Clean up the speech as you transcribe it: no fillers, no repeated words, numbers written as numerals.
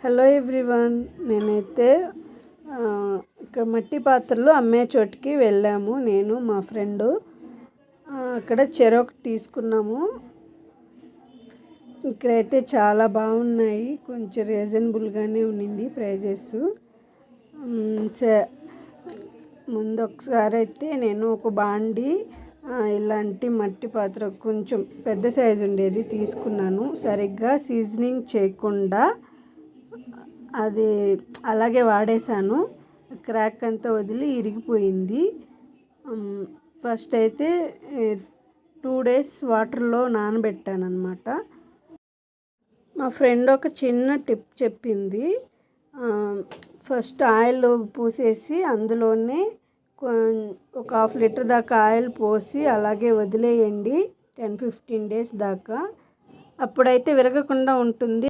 Hello everyone, నేనైతే ఇక్కడ మట్టి పాత్రలు అమ్మే చోటికి వెళ్ళాము. నేను మా ఫ్రెండు అక్కడ చెరొక తీసుకున్నాము. ఇక్కడైతే చాలా బాగున్నాయి, కొంచెం రీజనబుల్గానే ఉన్నింది ప్రైజెస్. ముందు ఒకసారి అయితే నేను ఒక బాండి ఇలాంటి మట్టి పాత్ర కొంచెం పెద్ద సైజు ఉండేది తీసుకున్నాను. సరిగ్గా సీజనింగ్ చేయకుండా అది అలాగే వాడేశాను. క్రాక్ అంతా వదిలి ఇరిగిపోయింది. ఫస్ట్ అయితే 2 days వాటర్లో నానబెట్టాను అన్నమాట. మా ఫ్రెండ్ ఒక చిన్న టిప్ చెప్పింది. ఫస్ట్ ఆయిల్ పూసేసి అందులోనే ఒక 1/2 లీటర్ దాకా ఆయిల్ పోసి అలాగే వదిలేయండి 10-15 days దాకా. అప్పుడైతే విరగకుండా ఉంటుంది.